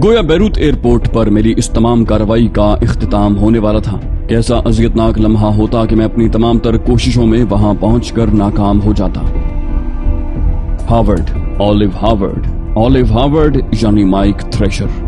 गोया Beirut airport पर मेरी इस तमाम कार्रवाई का इख्तिताम होने वाला था। कैसा अजियतनाक लम्हा होता कि मैं अपनी तमाम तर कोशिशों में वहां पहुंचकर नाकाम हो जाता। हार्वर्ड, ऑलिव हार्वर्ड यानी माइक थ्रेशर।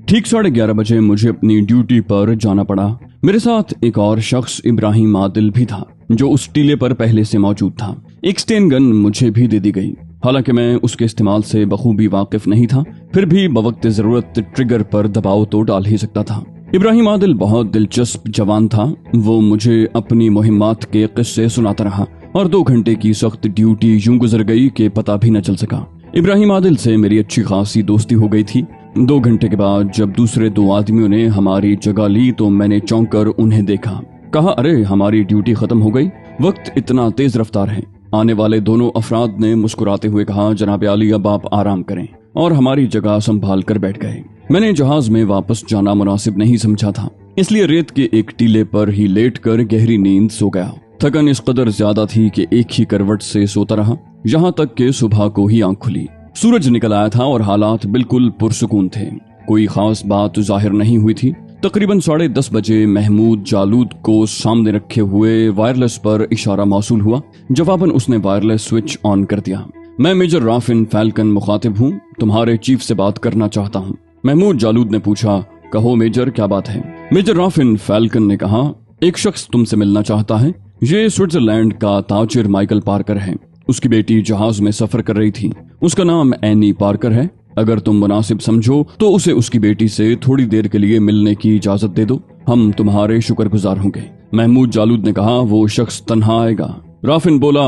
ठीक 11:30 बजे मुझे अपनी ड्यूटी पर जाना पड़ा। मेरे साथ एक और शख्स इब्राहिम आदिल भी था जो उस टीले पर पहले से मौजूद था। एक स्टेन गन मुझे भी दे दी गई। हालांकि मैं उसके इस्तेमाल से बखूबी वाकिफ नहीं था, फिर भी बवक्त जरूरत ट्रिगर पर दबाव तो डाल ही सकता था। इब्राहिम आदिल बहुत दिलचस्प जवान था। वो मुझे अपनी मुहिम्मात के किस्से सुनाता रहा और 2 घंटे की सख्त ड्यूटी यूं गुजर गई कि पता भी न चल सका। इब्राहिम आदिल से मेरी अच्छी खासी दोस्ती हो गई थी। 2 घंटे के बाद जब दूसरे 2 आदमियों ने हमारी जगह ली तो मैंने चौंक कर उन्हें देखा। कहा, अरे हमारी ड्यूटी खत्म हो गई, वक्त इतना तेज रफ्तार है। आने वाले दोनों अफराद ने मुस्कुराते हुए कहा, जनाब आली अब आप आराम करें, और हमारी जगह संभाल कर बैठ गए। मैंने जहाज में वापस जाना मुनासिब नहीं समझा था, इसलिए रेत के एक टीले पर ही लेट कर गहरी नींद सो गया। थकन इस कदर ज्यादा थी कि एक ही करवट से सोता रहा, यहाँ तक कि सुबह को ही आंख खुली। सूरज निकल आया था और हालात बिल्कुल पुरसुकून थे। कोई खास बात जाहिर नहीं हुई थी। तकरीबन 10:30 बजे महमूद जालूद को सामने रखे हुए वायरलेस पर इशारा मौसूल हुआ। जवाबन उसने वायरलेस स्विच ऑन कर दिया। मैं मेजर राफिन फैल्कन मुखातिब हूँ, तुम्हारे चीफ से बात करना चाहता हूँ। महमूद जालूद ने पूछा, कहो मेजर, क्या बात है? मेजर राफिन फैल्कन ने कहा, एक शख्स तुमसे मिलना चाहता है। ये स्विट्जरलैंड का ताजिर माइकल पार्कर है। उसकी बेटी जहाज में सफर कर रही थी। उसका नाम एनी पार्कर है। अगर तुम मुनासिब समझो तो उसे उसकी बेटी से थोड़ी देर के लिए मिलने की इजाजत दे दो, हम तुम्हारे शुक्रगुजार होंगे। महमूद जालूद ने कहा, वो शख्स तन्हा आएगा। राफिन बोला,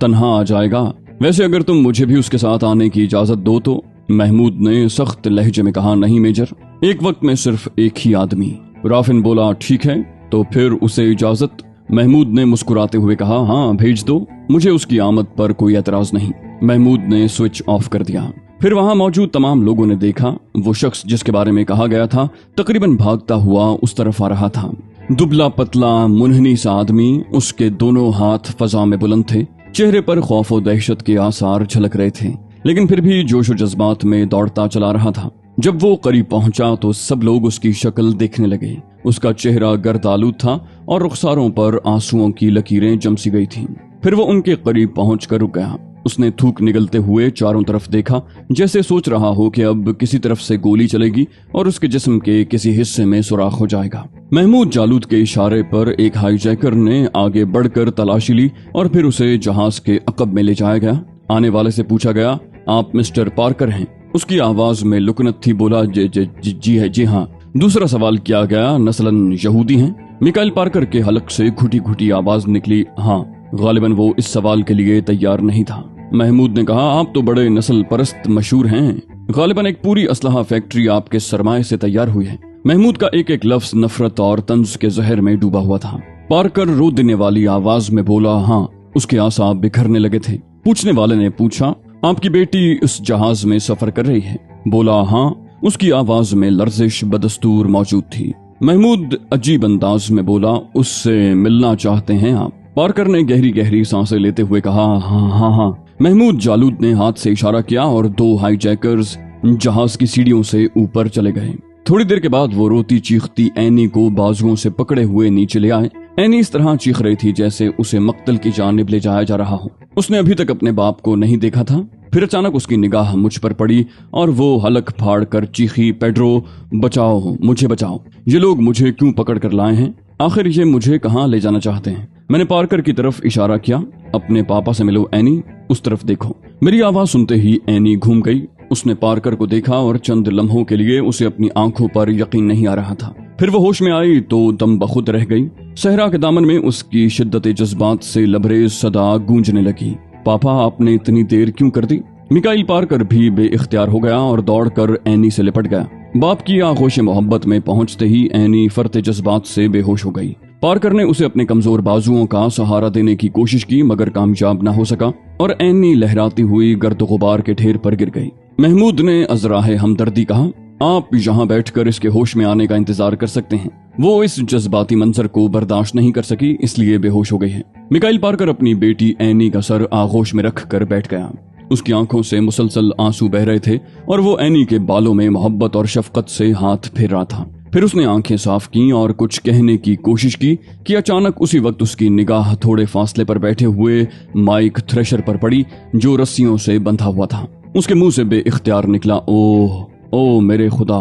तन्हा आ जाएगा? वैसे अगर तुम मुझे भी उसके साथ आने की इजाजत दो तो। महमूद ने सख्त लहजे में कहा, नहीं मेजर, एक वक्त में सिर्फ एक ही आदमी। राफिन बोला, ठीक है, तो फिर उसे इजाजत। महमूद ने मुस्कुराते हुए कहा, हाँ भेज दो, मुझे उसकी आमद पर कोई एतराज नहीं। महमूद ने स्विच ऑफ कर दिया। फिर वहां मौजूद तमाम लोगों ने देखा, वो शख्स जिसके बारे में कहा गया था तकरीबन भागता हुआ उस तरफ आ रहा था। दुबला पतला मुनहनी सा आदमी, उसके दोनों हाथ फजा में बुलंद थे। चेहरे पर खौफ और दहशत के आसार झलक रहे थे, लेकिन फिर भी जोश और जज्बात में दौड़ता चला रहा था। जब वो करीब पहुंचा तो सब लोग उसकी शक्ल देखने लगे। उसका चेहरा गर्द आलूद था और रुखसारों पर आंसुओं की लकीरें जमसी गई थीं। फिर वो उनके करीब पहुंचकर रुक गया। उसने थूक निगलते हुए चारों तरफ देखा, जैसे सोच रहा हो कि अब किसी तरफ से गोली चलेगी और उसके जिस्म के किसी हिस्से में सुराख हो जाएगा। महमूद जालूद के इशारे पर एक हाईजैकर ने आगे बढ़कर तलाशी ली और फिर उसे जहाज के अकब में ले जाया गया। आने वाले से पूछा गया, आप मिस्टर पार्कर हैं? उसकी आवाज में लुकनत थी। बोला, जी हाँ। दूसरा सवाल किया गया, नस्लन यहूदी हैं? मिकाइल पार्कर के हलक से घुटी घुटी आवाज निकली, हाँ। गालिबन वो इस सवाल के लिए तैयार नहीं था। महमूद ने कहा, आप तो बड़े नस्ल परस्त मशहूर हैं। गालिबन एक पूरी असलहा फैक्ट्री आपके सरमाए से तैयार हुई है। महमूद का एक एक लफ्ज नफरत और तंज के जहर में डूबा हुआ था। पार्कर रो देने वाली आवाज में बोला, हाँ। उसके आसाब बिखरने लगे थे। पूछने वाले ने पूछा, आपकी बेटी उस जहाज में सफर कर रही है? बोला, हाँ। उसकी आवाज में लर्जिश बदस्तूर मौजूद थी। महमूद अजीब अंदाज में बोला, उससे मिलना चाहते हैं आप? पार्कर ने गहरी गहरी सांसें लेते हुए कहा, हाँ। महमूद जालूद ने हाथ से इशारा किया और 2 हाईजैकर्स जहाज की सीढ़ियों से ऊपर चले गए। थोड़ी देर के बाद वो रोती चीखती एनी को बाजुओं से पकड़े हुए नीचे ले आए। एनी इस तरह चीख रही थी जैसे उसे मक्तल की जानिब ले जाया जा रहा हो। उसने अभी तक अपने बाप को नहीं देखा था। फिर अचानक उसकी निगाह मुझ पर पड़ी और वो हलक फाड़ कर चीखी, पेड्रो, बचाओ, मुझे बचाओ। ये लोग मुझे क्यों पकड़ कर लाए हैं? आखिर ये मुझे कहाँ ले जाना चाहते हैं? मैंने पार्कर की तरफ इशारा किया, अपने पापा से मिलो एनी, उस तरफ देखो। मेरी आवाज सुनते ही एनी घूम गई। उसने पार्कर को देखा और चंद लम्हों के लिए उसे अपनी आंखों पर यकीन नहीं आ रहा था। फिर वो होश में आई तो दम बखुद रह गई। सहरा के दामन में उसकी शिद्दत जज्बात से लबरेज सदा गूंजने लगी, पापा आपने इतनी देर क्यों कर दी? मिकाइल पार्कर भी बेइख्तियार हो गया और दौड़कर एनी से लिपट गया। बाप की आगोश मोहब्बत में पहुंचते ही एनी फरते जज्बात से बेहोश हो गई। पार्कर ने उसे अपने कमजोर बाजुओं का सहारा देने की कोशिश की मगर कामयाब न हो सका और एनी लहराती हुई गर्द गुबार के ढेर पर गिर गई। महमूद ने अजराहे हमदर्दी कहा, आप यहाँ बैठकर इसके होश में आने का इंतजार कर सकते हैं। वो इस जज्बाती मंजर को बर्दाश्त नहीं कर सकी, इसलिए बेहोश हो गई है। मिकाइल पार्कर अपनी बेटी एनी का सर आगोश में रख कर बैठ गया। उसकी आंखों से मुसलसल आंसू बह रहे थे और वो एनी के बालों में मोहब्बत और शफकत से हाथ फेर रहा था। फिर उसने आंखें साफ की और कुछ कहने की कोशिश की कि अचानक उसी वक्त उसकी निगाह थोड़े फासले पर बैठे हुए माइक थ्रेशर पर पड़ी, जो रस्सियों से बंधा हुआ था। उसके मुंह से बेइख्तियार निकला, ओह मेरे खुदा,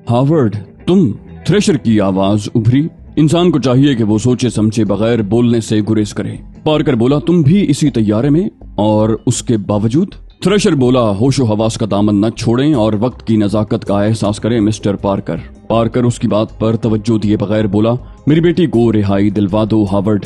हावर्ड तुम। थ्रेशर की आवाज उभरी। इंसान को चाहिए कि वो सोचे समझे बगैर बोलने से गुरेज करे। पार्कर बोला, तुम भी इसी तैयारे में? और उसके बावजूद? थ्रेशर बोला, होशो हवास का दामन न छोड़ें और वक्त की नजाकत का एहसास करें मिस्टर पार्कर। पार्कर उसकी बात पर तवज्जो दिए बगैर बोला, मेरी बेटी को रिहाई दिलवा दो हावर्ड।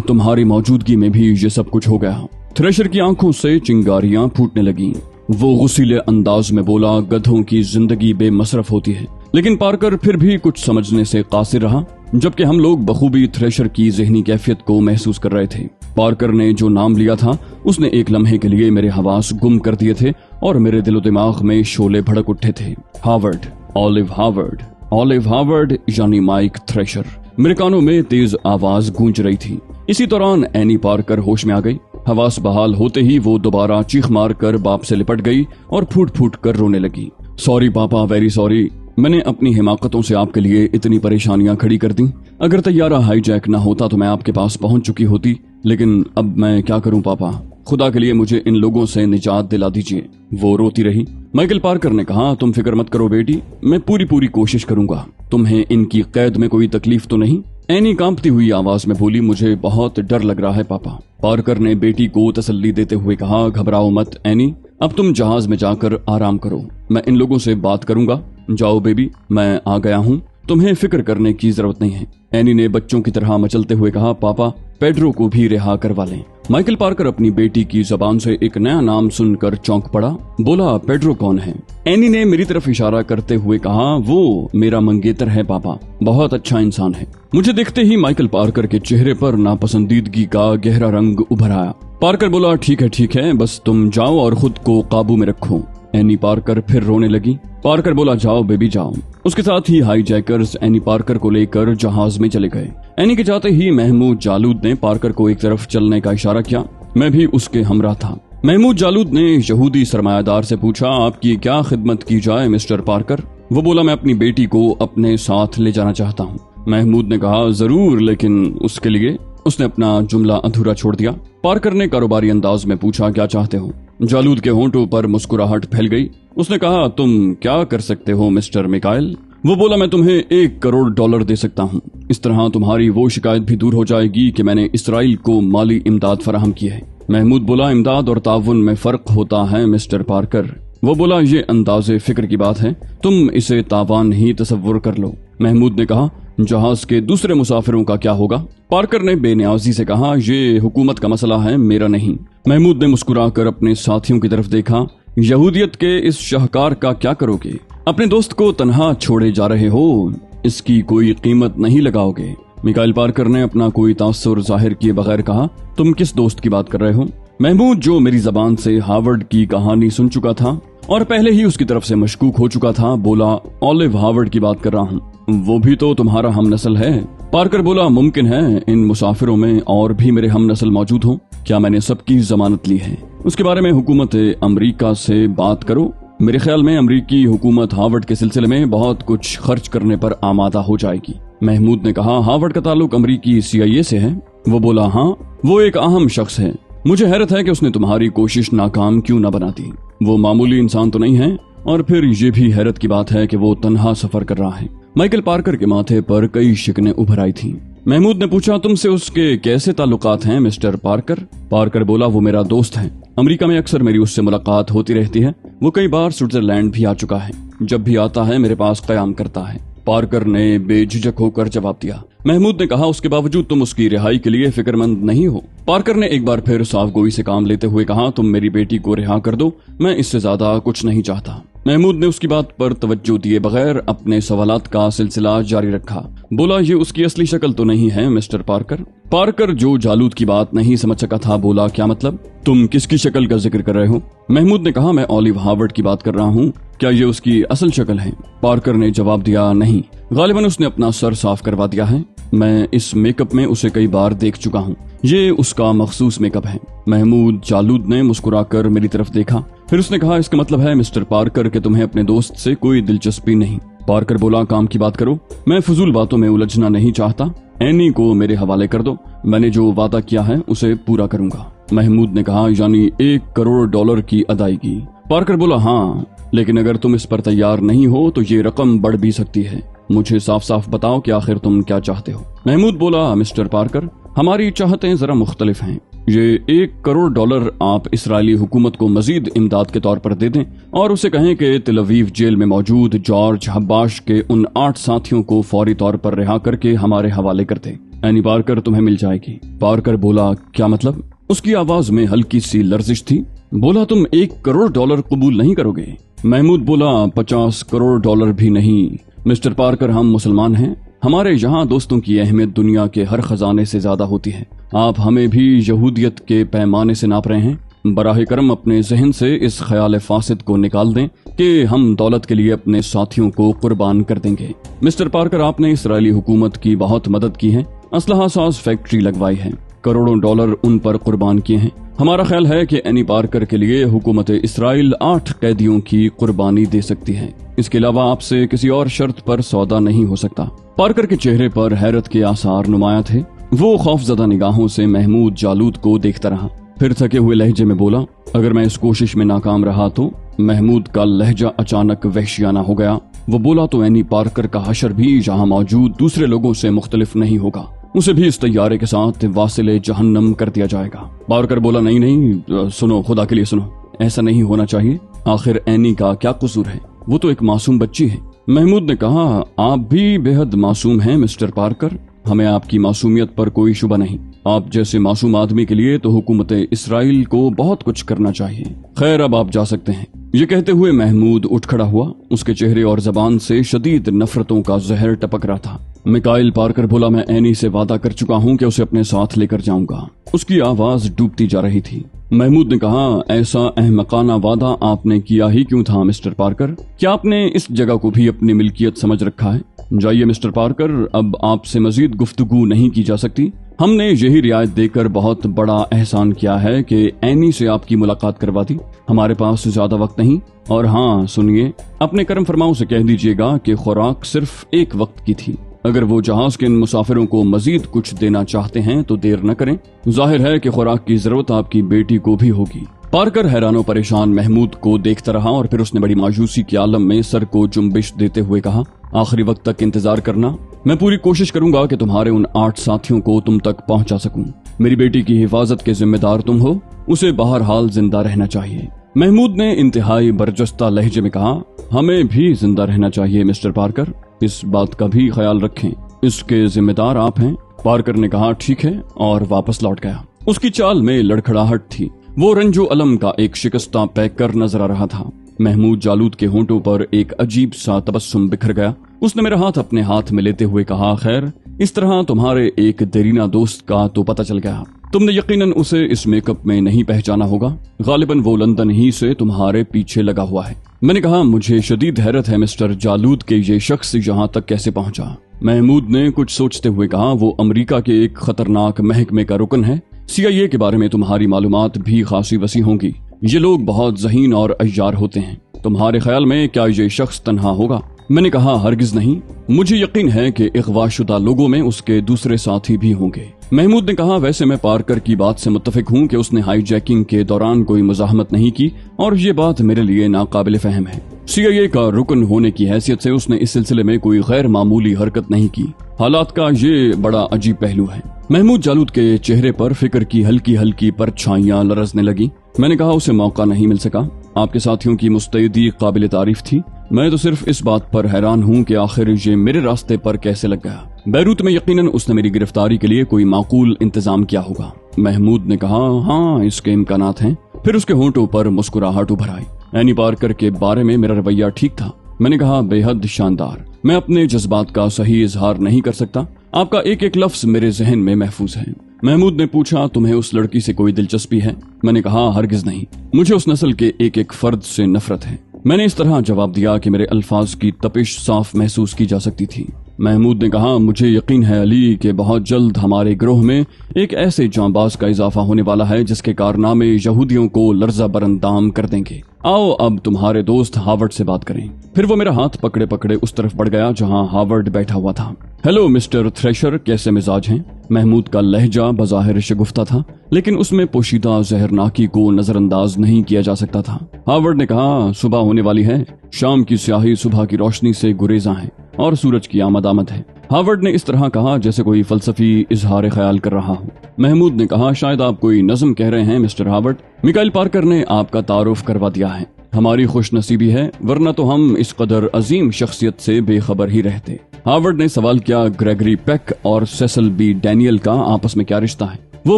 तुम्हारी मौजूदगी में भी ये सब कुछ हो गया। थ्रेशर की आंखों से चिंगारियां फूटने लगीं। वो गुस्सीले अंदाज में बोला, गधों की जिंदगी बेमसरफ होती है। लेकिन पार्कर फिर भी कुछ समझने से कासिर रहा, जबकि हम लोग बखूबी थ्रेशर की ज़हनी कैफियत को महसूस कर रहे थे। पार्कर ने जो नाम लिया था उसने एक लम्हे के लिए मेरे हवास गुम कर दिए थे और मेरे दिलो दिमाग में शोले भड़क उठे थे। Howard, Olive Howard, Olive Howard यानी माइक थ्रेशर। मेरे कानों में तेज आवाज गूंज रही थी। इसी दौरान एनी पार्कर होश में आ गई। हवास बहाल होते ही वो दोबारा चीख मार कर बाप से लिपट गई और फूट फूट कर रोने लगी। सॉरी पापा, वेरी सॉरी। मैंने अपनी हिमाकतों से आपके लिए इतनी परेशानियां खड़ी कर दी। अगर तैयारा हाईजैक ना होता तो मैं आपके पास पहुंच चुकी होती, लेकिन अब मैं क्या करूं पापा? खुदा के लिए मुझे इन लोगों से निजात दिला दीजिए। वो रोती रही। माइकल पार्कर ने कहा, तुम फिक्र मत करो बेटी, मैं पूरी कोशिश करूंगा। तुम्हें इनकी कैद में कोई तकलीफ तो नहीं? एनी कांपती हुई आवाज में बोली, मुझे बहुत डर लग रहा है पापा। पार्कर ने बेटी को तसल्ली देते हुए कहा, घबराओ मत एनी, अब तुम जहाज में जाकर आराम करो, मैं इन लोगों से बात करूंगा। जाओ बेबी, मैं आ गया हूँ, तुम्हें फिक्र करने की जरूरत नहीं है। एनी ने बच्चों की तरह मचलते हुए कहा, पापा पेड्रो को भी रिहा करवा लें। माइकल पार्कर अपनी बेटी की जबान से एक नया नाम सुनकर चौंक पड़ा। बोला, पेड्रो कौन है? एनी ने मेरी तरफ इशारा करते हुए कहा, वो मेरा मंगेतर है पापा, बहुत अच्छा इंसान है। मुझे देखते ही माइकल पार्कर के चेहरे पर नापसंदीदगी का गहरा रंग उभर आया। पार्कर बोला, ठीक है, बस तुम जाओ और खुद को काबू में रखो। एनी पार्कर फिर रोने लगी। पार्कर बोला, जाओ बेबी जाओ। उसके साथ ही हाईजैकर्स एनी पार्कर को लेकर जहाज में चले गए। एनी के जाते ही महमूद जालूद ने पार्कर को एक तरफ चलने का इशारा किया। मैं भी उसके हमरा था। महमूद जालूद ने यहूदी सरमायादार से पूछा, आपकी क्या खिदमत की जाए मिस्टर पार्कर? वो बोला, मैं अपनी बेटी को अपने साथ ले जाना चाहता हूँ। महमूद ने कहा, जरूर, लेकिन उसके लिए। उसने अपना जुमला अधूरा छोड़ दिया। पार्कर ने कारोबारी अंदाज में पूछा, क्या चाहते हो? जालूद के होंठों पर मुस्कुराहट फैल गई। उसने कहा, तुम क्या कर सकते हो मिस्टर मिकाइल? वो बोला, मैं तुम्हें $1 करोड़ दे सकता हूँ। इस तरह तुम्हारी वो शिकायत भी दूर हो जाएगी कि मैंने इसराइल को माली इमदाद फराहम की है। महमूद बोला, इमदाद और ताउन में फर्क होता है मिस्टर पार्कर। वो बोला, ये अंदाजे फिक्र की बात है, तुम इसे तावान ही तसव्वुर कर लो। महमूद ने कहा, जहाज के दूसरे मुसाफिरों का क्या होगा? पार्कर ने बेनियाजी से कहा, ये हुकूमत का मसला है, मेरा नहीं। महमूद ने मुस्कुराकर अपने साथियों की तरफ देखा। यहूदियत के इस शाहकार का क्या करोगे? अपने दोस्त को तन्हा छोड़े जा रहे हो, इसकी कोई कीमत नहीं लगाओगे। मिकाइल पार्कर ने अपना कोई तासुर जाहिर किए बगैर कहा, तुम किस दोस्त की बात कर रहे हो? महमूद, जो मेरी जबान से हावर्ड की कहानी सुन चुका था और पहले ही उसकी तरफ से मशकूक हो चुका था, बोला, ऑलिव हावर्ड की बात कर रहा हूँ। वो भी तो तुम्हारा हमनस्ल है। पार्कर बोला, मुमकिन है इन मुसाफिरों में और भी मेरे हमनस्ल मौजूद हों। क्या मैंने सबकी जमानत ली है? उसके बारे में हुकूमत अमरीका से बात करो। मेरे ख्याल में अमरीकी हुकूमत हावर्ड के सिलसिले में बहुत कुछ खर्च करने पर आमादा हो जाएगी। महमूद ने कहा, हावर्ड का ताल्लुक अमरीकी CIA से है? वो बोला, हाँ, वो एक अहम शख्स है। मुझे हैरत है कि उसने तुम्हारी कोशिश नाकाम क्यों न बना दी। वो मामूली इंसान तो नहीं है, और फिर ये भी हैरत की बात है कि वो तन्हा सफर कर रहा है। माइकल पार्कर के माथे पर कई शिकनें उभर आई थीं। महमूद ने पूछा, तुमसे उसके कैसे ताल्लुकात हैं मिस्टर पार्कर? पार्कर बोला, वो मेरा दोस्त है। अमेरिका में अक्सर मेरी उससे मुलाकात होती रहती है। वो कई बार स्विट्जरलैंड भी आ चुका है। जब भी आता है मेरे पास कयाम करता है। पार्कर ने बेझिझक होकर जवाब दिया। महमूद ने कहा, उसके बावजूद तुम उसकी रिहाई के लिए फिक्रमंद नहीं हो? पार्कर ने एक बार फिर साफ गोई से काम लेते हुए कहा, तुम मेरी बेटी को रिहा कर दो, मैं इससे ज्यादा कुछ नहीं चाहता। महमूद ने उसकी बात पर तवज्जो दिए बगैर अपने सवालात का सिलसिला जारी रखा। बोला, ये उसकी असली शक्ल तो नहीं है मिस्टर पार्कर। पार्कर जो जालूद की बात नहीं समझ सका था बोला, क्या मतलब? तुम किसकी शक्ल का जिक्र कर रहे हो? महमूद ने कहा, मैं ओलिव हार्वर्ड की बात कर रहा हूँ। क्या ये उसकी असल शक्ल है? पार्कर ने जवाब दिया, नहीं, गालिबन उसने अपना सर साफ करवा दिया है। मैं इस मेकअप में उसे कई बार देख चुका हूँ। ये उसका मखसूस मेकअप है। महमूद जालूद ने मुस्कुराकर मेरी तरफ देखा, फिर उसने कहा, इसका मतलब है मिस्टर पार्कर कि तुम्हें अपने दोस्त से कोई दिलचस्पी नहीं। पार्कर बोला, काम की बात करो, मैं फजूल बातों में उलझना नहीं चाहता। एनी को मेरे हवाले कर दो, मैंने जो वादा किया है उसे पूरा करूंगा। महमूद ने कहा, यानी $1 करोड़ की अदायगी? पार्कर बोला, हाँ, लेकिन अगर तुम इस पर तैयार नहीं हो तो ये रकम बढ़ भी सकती है। मुझे साफ साफ बताओ कि आखिर तुम क्या चाहते हो? महमूद बोला, मिस्टर पार्कर, हमारी चाहतें जरा मुख्तलिफ हैं। ये $1 करोड़ आप इसराइली हुकूमत को मजीद इमदाद के तौर पर दे दें और उसे कहें कि तेल अवीव जेल में मौजूद जॉर्ज हब्बाश के उन 8 साथियों को फौरी तौर पर रिहा करके हमारे हवाले कर दे। एनी पार्कर तुम्हें मिल जाएगी। पार्कर बोला, क्या मतलब? उसकी आवाज में हल्की सी लर्जिश थी। बोला, तुम $1 करोड़ कबूल नहीं करोगे? महमूद बोला, $50 करोड़ भी नहीं। मिस्टर पार्कर, हम मुसलमान हैं, हमारे यहाँ दोस्तों की अहमियत दुनिया के हर खजाने से ज्यादा होती है। आप हमें भी यहूदियत के पैमाने से नाप रहे हैं। बराह करम अपने जहन से इस ख्याल फासिद को निकाल दें कि हम दौलत के लिए अपने साथियों को कुर्बान कर देंगे। मिस्टर पार्कर, आपने इसराइली हुकूमत की बहुत मदद की है, असलहा साज फैक्ट्री लगवाई है, करोड़ों डॉलर उन पर कुर्बान किए हैं। हमारा ख्याल है कि एनी पार्कर के लिए हुकूमत इसराइल 8 कैदियों की कुर्बानी दे सकती है। इसके अलावा आपसे किसी और शर्त पर सौदा नहीं हो सकता। पार्कर के चेहरे पर हैरत के आसार नुमाया थे। वो खौफजदा निगाहों से महमूद जालूद को देखता रहा, फिर थके हुए लहजे में बोला, अगर मैं इस कोशिश में नाकाम रहा तो? महमूद का लहजा अचानक वहशियाना हो गया। वो बोला, तो एनी पार्कर का हशर भी यहाँ मौजूद दूसरे लोगों से मुख्तलिफ नहीं होगा, उसे भी इस तैयारे के साथ वासिले जहन्नम कर दिया जाएगा। पार्कर बोला, नहीं, सुनो, खुदा के लिए सुनो, ऐसा नहीं होना चाहिए। आखिर एनी का क्या कसूर है? वो तो एक मासूम बच्ची है। महमूद ने कहा, आप भी बेहद मासूम हैं मिस्टर पार्कर, हमें आपकी मासूमियत पर कोई शुबा नहीं। आप जैसे मासूम आदमी के लिए तो हुकूमत इसराइल को बहुत कुछ करना चाहिए। खैर, अब आप जा सकते हैं। ये कहते हुए महमूद उठ खड़ा हुआ। उसके चेहरे और जबान से शदीद नफरतों का जहर टपक रहा था। मिकाइल पार्कर बोला, मैं एनी से वादा कर चुका हूँ कि उसे अपने साथ लेकर जाऊंगा। उसकी आवाज डूबती जा रही थी। महमूद ने कहा, ऐसा अहमकाना वादा आपने किया ही क्यों था मिस्टर पार्कर? क्या आपने इस जगह को भी अपनी मिल्कियत समझ रखा है? जाइए मिस्टर पार्कर, अब आपसे मजीद गुफ्तगू नहीं की जा सकती। हमने यही रियायत देकर बहुत बड़ा एहसान किया है कि एनी से आपकी मुलाकात करवा दी। हमारे पास ज्यादा वक्त नहीं। और हाँ सुनिए, अपने करम फरमाओं से कह दीजिएगा कि खुराक सिर्फ एक वक्त की थी। अगर वो जहाज के इन मुसाफिरों को मजीद कुछ देना चाहते हैं तो देर न करें। जाहिर है कि खुराक की जरूरत आपकी बेटी को भी होगी। पार्कर हैरानो परेशान महमूद को देखता रहा और फिर उसने बड़ी मायूसी के आलम में सर को जुम्बिश देते हुए कहा, आखिरी वक्त तक इंतजार करना। मैं पूरी कोशिश करूंगा कि तुम्हारे उन 8 साथियों को तुम तक पहुंचा सकूं। मेरी बेटी की हिफाजत के जिम्मेदार तुम हो, उसे बहरहाल जिंदा रहना चाहिए। महमूद ने इंतहाई बरजस्ता लहजे में कहा, हमें भी जिंदा रहना चाहिए मिस्टर पार्कर, इस बात का भी ख्याल रखें, इसके जिम्मेदार आप हैं। पार्कर ने कहा, ठीक है, और वापस लौट गया। उसकी चाल में लड़खड़ाहट थी। वो रंजो अलम का एक शिकस्ता पैकर नजर आ रहा था। महमूद जालूद के होंठों पर एक अजीब सा तबस्सुम बिखर गया। उसने मेरा हाथ अपने हाथ में लेते हुए कहा, खैर, इस तरह तुम्हारे एक देरीना दोस्त का तो पता चल गया। तुमने यकीनन उसे इस मेकअप में नहीं पहचाना होगा। गालिबन वो लंदन ही से तुम्हारे पीछे लगा हुआ है। मैंने कहा, मुझे शदीद हैरत है मिस्टर जालूद के ये शख्स यहाँ तक कैसे पहुँचा। महमूद ने कुछ सोचते हुए कहा, वो अमेरिका के एक खतरनाक महकमे का रुकन है। CIA के बारे में तुम्हारी मालूमात भी खासी वसी होंगी। ये लोग बहुत ज़हीन और अय्यार होते हैं। तुम्हारे ख्याल में क्या ये शख्स तन्हा होगा? मैंने कहा, हरगिज नहीं, मुझे यकीन है कि इगवाशुदा लोगों में उसके दूसरे साथी भी होंगे। महमूद ने कहा, वैसे मैं पार्कर की बात से मुत्तफिक हूँ कि उसने हाईजैकिंग के दौरान कोई मुजाहमत नहीं की और ये बात मेरे लिए नाकाबिल फहम है। CIA का रुकन होने की हैसियत से उसने इस सिलसिले में कोई गैर मामूली हरकत नहीं की। हालात का ये बड़ा अजीब पहलू है। महमूद जालूद के चेहरे पर फिक्र की हल्की हल्की परछाइयां लरजने लगी। मैंने कहा, उसे मौका नहीं मिल सका। आपके साथियों की मुस्तैदी काबिल तारीफ थी। मैं तो सिर्फ इस बात पर हैरान हूँ कि आखिर ये मेरे रास्ते पर कैसे लग गया। बैरूत में यकीनन उसने मेरी गिरफ्तारी के लिए कोई माकूल इंतजाम किया होगा। महमूद ने कहा, हाँ, इसके इम्कानात हैं। फिर उसके होंठों पर मुस्कुराहट उभर आई। एनी पार्कर के बारे में मेरा रवैया ठीक था। मैंने कहा, बेहद शानदार। मैं अपने जज्बात का सही इजहार नहीं कर सकता। आपका एक एक लफ्ज मेरे जहन में महफूज है। महमूद ने पूछा, तुम्हें उस लड़की से कोई दिलचस्पी है? मैंने कहा, हरगिज नहीं। मुझे उस नस्ल के एक एक फर्द से नफरत है। मैंने इस तरह जवाब दिया कि मेरे अल्फाज की तपिश साफ महसूस की जा सकती थी। महमूद ने कहा, मुझे यकीन है अली कि बहुत जल्द हमारे ग्रोह में एक ऐसे जांबाज का इजाफा होने वाला है जिसके कारनामे यहूदियों को लर्जा बरंदाम कर देंगे। आओ अब तुम्हारे दोस्त हावर्ड से बात करें। फिर वो मेरा हाथ पकड़े पकड़े उस तरफ बढ़ गया जहां हावर्ड बैठा हुआ था। हेलो मिस्टर थ्रेशर, कैसे मिजाज हैं? महमूद का लहजा बज़ाहिर शगुफ्ता था, लेकिन उसमें पोशीदा जहरनाकी को नजरअंदाज नहीं किया जा सकता था। हावर्ड ने कहा, सुबह होने वाली है। शाम की स्याही सुबह की रोशनी से गुरेजा है और सूरज की आमद है। हावर्ड ने इस तरह कहा जैसे कोई फलसफी इजहार ख्याल कर रहा हो। महमूद ने कहा, शायद आप कोई नज़म कह रहे हैं मिस्टर हावर्ड। मिकाइल पार्कर ने आपका तारुफ करवा दिया है। हमारी खुश नसीबी है, वरना तो हम इस कदर अजीम शख्सियत से बेखबर ही रहते। हावर्ड ने सवाल किया, ग्रेगरी पेक और सेसल बी डैनियल का आपस में क्या रिश्ता है? वो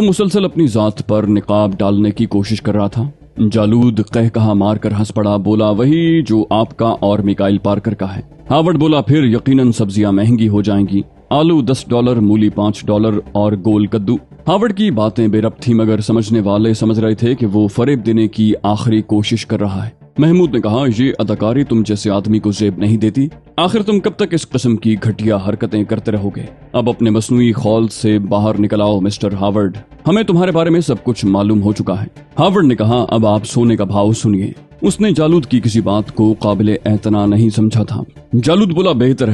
मुसलसल अपनी जात पर निकाब डालने की कोशिश कर रहा था। जालूद कहकहा मारकर हंस पड़ा, बोला, वही जो आपका और मिकाइल पार्कर का है। हावर्ड बोला, फिर यकीनन सब्जियां महंगी हो जाएंगी। आलू $10, मूली $5 और गोल कद्दू। हावर्ड की बातें बेरब थी, मगर समझने वाले समझ रहे थे कि वो फरेब देने की आखिरी कोशिश कर रहा है। महमूद ने कहा, ये अदाकारी तुम जैसे आदमी को जेब नहीं देती। आखिर तुम कब तक इस किस्म की घटिया हरकतें करते रहोगे? अब अपने मसनूई खौल से बाहर निकल आओ मिस्टर हावर्ड, हमें तुम्हारे बारे में सब कुछ मालूम हो चुका है। हावर्ड ने कहा, अब आप सोने का भाव सुनिए। उसने जालूद की किसी बात को काबिले एतना नहीं समझा था। जालूद बोला, बेहतर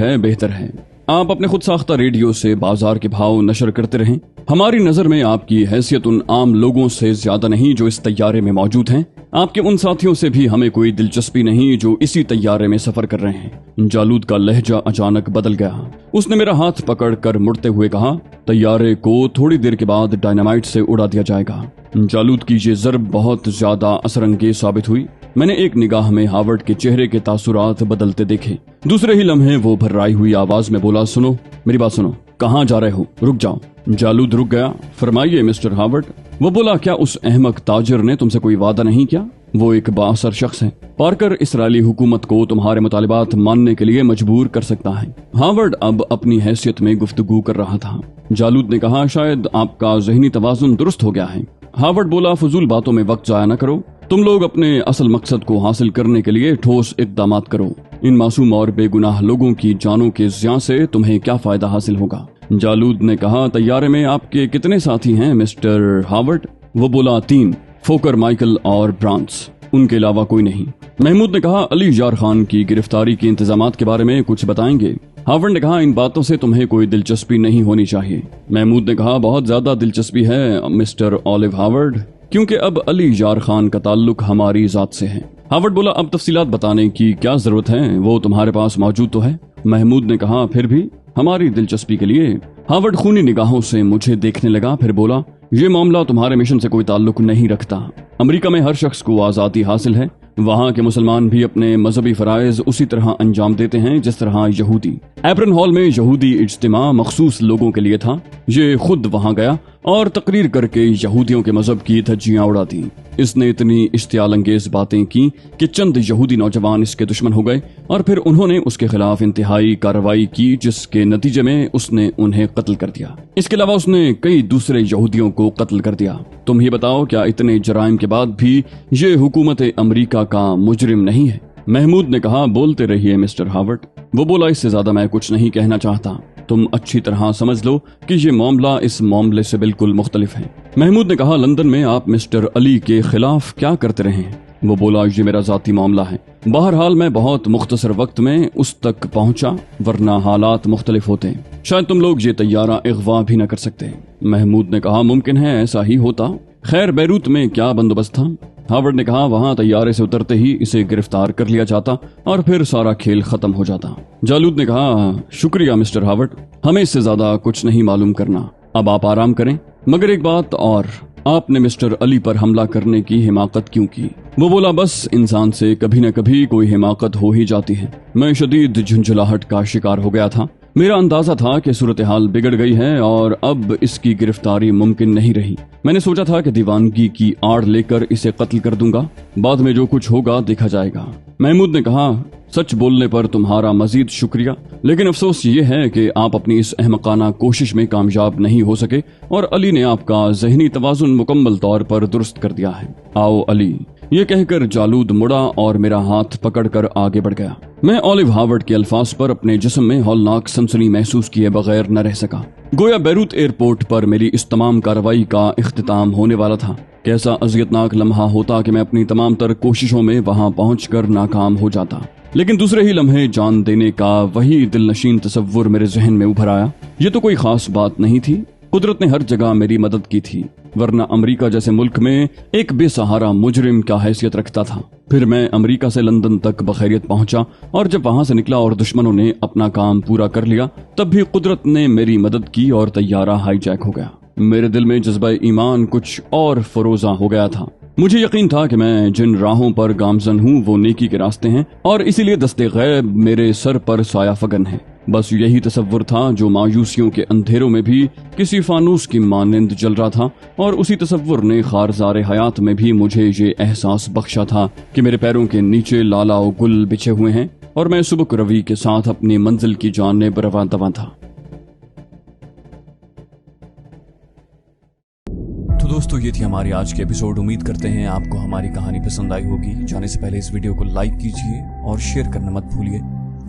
है। आप अपने खुद साख्ता रेडियो से बाजार के भाव नशर करते रहें। हमारी नजर में आपकी हैसियत उन आम लोगों से ज्यादा नहीं जो इस तैयारे में मौजूद हैं। आपके उन साथियों से भी हमें कोई दिलचस्पी नहीं जो इसी तैयारे में सफर कर रहे हैं। जालूद का लहजा अचानक बदल गया। उसने मेरा हाथ पकड़ कर मुड़ते हुए कहा, तैयारे को थोड़ी देर के बाद डायनामाइट से उड़ा दिया जाएगा। जालूद की ये ज़र्ब बहुत ज्यादा असरंगेज साबित हुई। मैंने एक निगाह में हावर्ड के चेहरे के तासुरात बदलते देखे। दूसरे ही लम्हे वो भर्राई हुई आवाज में बोला, सुनो, मेरी बात सुनो। कहाँ जा रहे हो? रुक जाओ। जालूद रुक गया। फरमाइए मिस्टर हावर्ड। वो बोला, क्या उस अहमक ताजिर ने तुमसे कोई वादा नहीं किया? वो एक बाअसर शख्स है। पार्कर इसराइली हुकूमत को तुम्हारे मुतालिबात मानने के लिए मजबूर कर सकता है। हावर्ड अब अपनी हैसियत में गुफ्तगू कर रहा था। जालूद ने कहा, शायद आपका ज़हनी तवाज़ुन दुरुस्त हो गया है। हावर्ड बोला, फजूल बातों में वक्त जाया न करो। तुम लोग अपने असल मकसद को हासिल करने के लिए ठोस इक़दामात करो। इन मासूम और बेगुनाह लोगों की जानों के ज़िया से तुम्हें क्या फायदा हासिल होगा? जालूद ने कहा, तैयारे में आपके कितने साथी हैं मिस्टर हावर्ड? वो बोला, 3, फोकर, माइकल और ब्रांस, उनके अलावा कोई नहीं। महमूद ने कहा, अली जार खान की गिरफ्तारी के इंतजामात के बारे में कुछ बताएंगे? हावर्ड ने कहा, इन बातों से तुम्हें कोई दिलचस्पी नहीं होनी चाहिए। महमूद ने कहा, बहुत ज्यादा दिलचस्पी है मिस्टर ऑलिव हावर्ड, क्योंकि अब अली जार खान का ताल्लुक हमारी जात से है। हावर्ड बोला, अब तफसीलात बताने की क्या जरूरत है, वो तुम्हारे पास मौजूद तो है। महमूद ने कहा, फिर भी हमारी दिलचस्पी के लिए। हावर्ड खूनी निगाहों से मुझे देखने लगा, फिर बोला, ये मामला तुम्हारे मिशन से कोई ताल्लुक नहीं रखता। अमेरिका में हर शख्स को आज़ादी हासिल है। वहाँ के मुसलमान भी अपने मजहबी फराइज उसी तरह अंजाम देते हैं जिस तरह यहूदी। एप्रन हॉल में यहूदी इज्तिमा मखसूस लोगों के लिए था। ये खुद वहाँ गया और तकरीर करके यहूदियों के मजहब की धज्जियां उड़ा दी। इसने इतनी इश्तियाल अंगेज बातें की कि चंद यहूदी नौजवान इसके दुश्मन हो गए और फिर उन्होंने उसके खिलाफ इंतहाई कार्रवाई की, जिसके नतीजे में उसने उन्हें कत्ल कर दिया। इसके अलावा उसने कई दूसरे यहूदियों को कत्ल कर दिया। तुम ही बताओ, क्या इतने जराइम के बाद भी ये हुकूमत अमरीका का मुजरिम नहीं है? महमूद ने कहा, बोलते रहिए मिस्टर हावर्ड। वो बोला, इससे ज्यादा मैं कुछ नहीं कहना चाहता। तुम अच्छी तरह समझ लो कि ये मामला इस मामले से बिल्कुल मुख्तलिफ है। महमूद ने कहा, लंदन में आप मिस्टर अली के खिलाफ क्या करते रहे हैं? वो बोला, ये मेरा जाती मामला है। बहरहाल मैं बहुत मुख्तसर वक्त में उस तक पहुंचा, वरना हालात मुख्तलिफ होते। शायद तुम लोग ये तैयारा अगवा भी न कर सकते। महमूद ने कहा, मुमकिन है ऐसा ही होता। खैर, बैरूत में क्या बंदोबस्त था? हावर्ड ने कहा, वहाँ तैयारे से उतरते ही इसे गिरफ्तार कर लिया जाता और फिर सारा खेल खत्म हो जाता। जालूद ने कहा, शुक्रिया मिस्टर हावर्ड, हमें इससे ज्यादा कुछ नहीं मालूम करना। अब आप आराम करें। मगर एक बात और, आपने मिस्टर अली पर हमला करने की हिमाकत क्यों की? वो बोला, बस इंसान से कभी न कभी कोई हिमाकत हो ही जाती है। मैं शदीद झुंझलाहट का शिकार हो गया था। मेरा अंदाजा था कि सूरत हाल बिगड़ गई है और अब इसकी गिरफ्तारी मुमकिन नहीं रही। मैंने सोचा था कि दीवानगी की आड़ लेकर इसे कत्ल कर दूंगा, बाद में जो कुछ होगा देखा जाएगा। महमूद ने कहा, सच बोलने पर तुम्हारा मजीद शुक्रिया, लेकिन अफसोस ये है कि आप अपनी इस अहमकाना कोशिश में कामयाब नहीं हो सके और अली ने आपका ज़हनी तवाज़ुन मुकम्मल तौर पर दुरुस्त कर दिया है। आओ अली, ये कहकर जालूद मुड़ा और मेरा हाथ पकड़कर आगे बढ़ गया। मैं ऑलिव हार्वर्ड के अल्फाज पर अपने जिस्म में हौलनाक सनसनी महसूस किए बगैर न रह सका। गोया बैरूत एयरपोर्ट पर मेरी इस तमाम कार्रवाई का इख्तिताम होने वाला था। कैसा अज़ियतनाक लम्हा होता कि मैं अपनी तमाम तर कोशिशों में वहां पहुंचकर नाकाम हो जाता, लेकिन दूसरे ही लम्हे जान देने का वही दिलनशीन तसव्वुर मेरे जहन में उभर आया। ये तो कोई खास बात नहीं थी, कुदरत ने हर जगह मेरी मदद की थी, वरना अमेरिका जैसे मुल्क में एक बेसहारा मुजरिम का हैसियत रखता था। फिर मैं अमेरिका से लंदन तक बखैरियत पहुंचा और जब वहां से निकला और दुश्मनों ने अपना काम पूरा कर लिया, तब भी कुदरत ने मेरी मदद की और तैयारा हाईजैक हो गया। मेरे दिल में जज्बा ईमान कुछ और फरोजा हो गया था। मुझे यकीन था कि मैं जिन राहों पर गामजन हूँ वो नेकी के रास्ते हैं और इसीलिए दस्ते गैब मेरे सर पर साया फगन है। बस यही तसव्वुर था जो मायूसियों के अंधेरों में भी किसी फानूस की मानिंद जल रहा था, और उसी तसव्वुर ने खारज़ारे हयात में भी मुझे ये एहसास बख्शा था कि मेरे पैरों के नीचे लाला और गुल बिछे हुए हैं और मैं सुबक रवि के साथ अपनी मंजिल की जानिब रवां दवां था। तो दोस्तों, ये थी हमारी आज की एपिसोड। उम्मीद करते हैं आपको हमारी कहानी पसंद आई होगी। जाने से पहले इस वीडियो को लाइक कीजिए और शेयर करना मत भूलिए।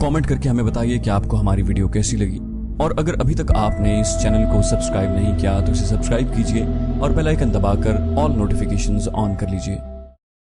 कमेंट करके हमें बताइए कि आपको हमारी वीडियो कैसी लगी, और अगर अभी तक आपने इस चैनल को सब्सक्राइब नहीं किया तो इसे सब्सक्राइब कीजिए और बेल आइकन दबाकर ऑल नोटिफिकेशंस ऑन कर लीजिए।